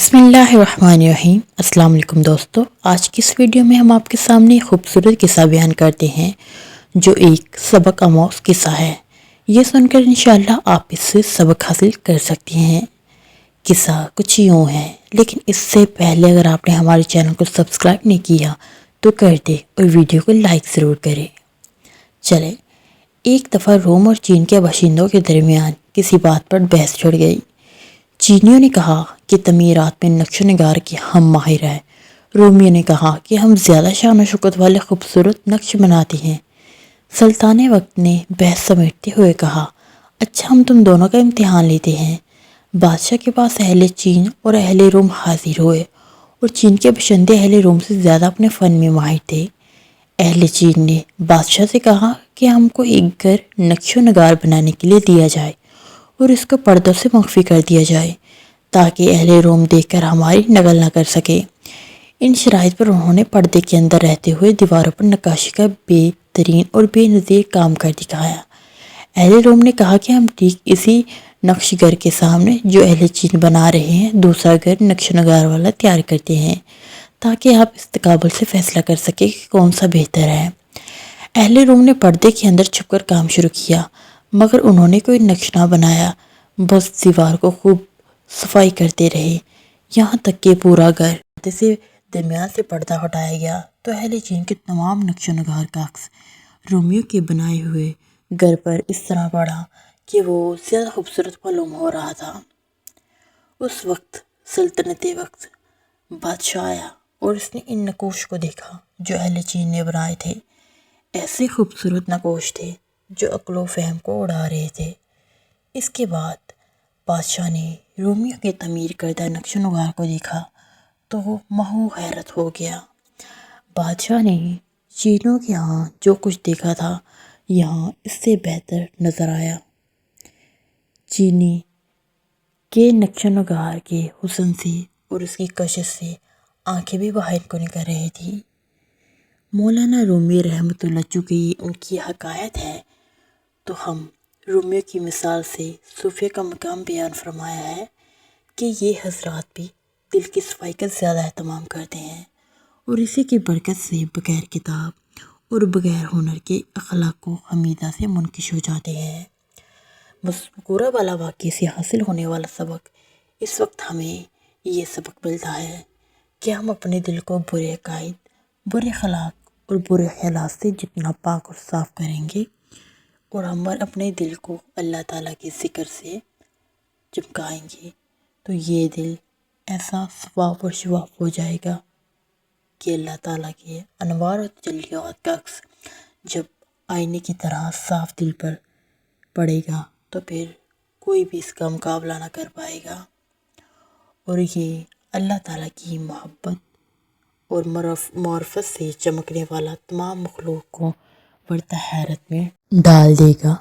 बिस्मिल्लाहिर्रहमानिर्रहीम। अस्सलाम वालेकुम दोस्तों, आज की इस वीडियो में हम आपके सामने खूबसूरत किस्सा बयान करते हैं जो एक सबक आमोज़ किस्सा है। ये सुनकर इंशाअल्लाह आप इससे सबक हासिल कर सकते हैं। किस्सा कुछ यूँ है, लेकिन इससे पहले अगर आपने हमारे चैनल को सब्सक्राइब नहीं किया तो कर दे और वीडियो को लाइक ज़रूर करें। चले, एक दफ़ा रोम और चीन के बाशिंदों के दरमियान किसी बात पर बहस छिड़ गई। चीनियों ने कहा कि तमीरात में नक्श नगार के हम माहिर हैं। रोमियों ने कहा कि हम ज़्यादा शान व शौकत वाले खूबसूरत नक्श बनाते हैं। सुल्तान वक्त ने बहस समेटते हुए कहा, अच्छा हम तुम दोनों का इम्तिहान लेते हैं। बादशाह के पास अहले चीन और अहले रोम हाजिर हुए और चीन के बशिंदे अहले रोम से ज़्यादा अपने फ़न में माहिर थे। अहले चीन ने बादशाह से कहा कि हमको एक घर नक्श नगार बनाने के लिए दिया जाए और इसको पर्दों से मख्फी कर दिया जाए ताकि अहले रोम देखकर हमारी नकल न कर सके। इन शराइत पर उन्होंने पर्दे के अंदर रहते हुए दीवारों पर नक्काशी का बेहतरीन और बेनज़ीर काम कर दिखाया। अहले रोम ने कहा कि हम ठीक इसी नक्श घर के सामने जो अहले चीन बना रहे हैं दूसरा घर नक्श नगार वाला तैयार करते हैं ताकि आप इस तकाबुल से फैसला कर सके कि कौन सा बेहतर है। अहले रोम ने पर्दे के अंदर छुपकर काम शुरू किया, मगर उन्होंने कोई नक्श ना बनाया, बस दीवार को खूब सफाई करते रहे यहाँ तक कि पूरा घर से दरमियान से पर्दा हटाया गया तो अहले चीन के तमाम नक्श नगार का अक्स रोमियो के बनाए हुए घर पर इस तरह पड़ा कि वो ज़्यादा खूबसूरत मालूम हो रहा था। उस वक्त सल्तनत वक्त बादशाह आया और उसने इन नकोश को देखा जो अहले चीन ने बनाए थे। ऐसे खूबसूरत नकोश थे जो अक्लो फहम को उड़ा रहे थे। इसके बाद बादशाह ने रोमियो के तमीर करदा नक्श नगार को देखा तो वो महू हैरत हो गया। बादशाह ने चीनों के यहाँ जो कुछ देखा था यहाँ इससे बेहतर नज़र आया। चीनी के नक्श नगार के हुस्न से और उसकी कशिश से आंखें भी बाहर को निकल रही थी। मौलाना रूमी रहमतुल्लाह चूँकि उनकी हकायत है तो हम रोमियो की मिसाल से सूफिया का मकाम बयान फरमाया है कि ये हजरात भी दिल की सफाई का ज़्यादा अहतमाम करते हैं और इसी की बरकत से बग़ैर किताब और बग़ैर हुनर के अखलाक व हमीदा से मुनकिश हो जाते हैं। मज़कूरा वाला वाक़े से हासिल होने वाला सबक इस वक्त हमें ये सबक मिलता है कि हम अपने दिल को बुरे अकायद, बुरे अखलाक और बुरे ख्यालात से जितना पाक और साफ़ करेंगे और हम अपने दिल को अल्लाह ताला के ज़िक्र से चमकाएंगे तो ये दिल ऐसा सवाब और शवाब हो जाएगा कि अल्लाह ताला के अनवार और तजल्लियात का अक्स जब आईने की तरह साफ़ दिल पर पड़ेगा तो फिर कोई भी इसका मुकाबला ना कर पाएगा। और ये अल्लाह ताला की मोहब्बत और मार्फत से चमकने वाला तमाम मखलूक को बड़ता हैरत में डाल देगा।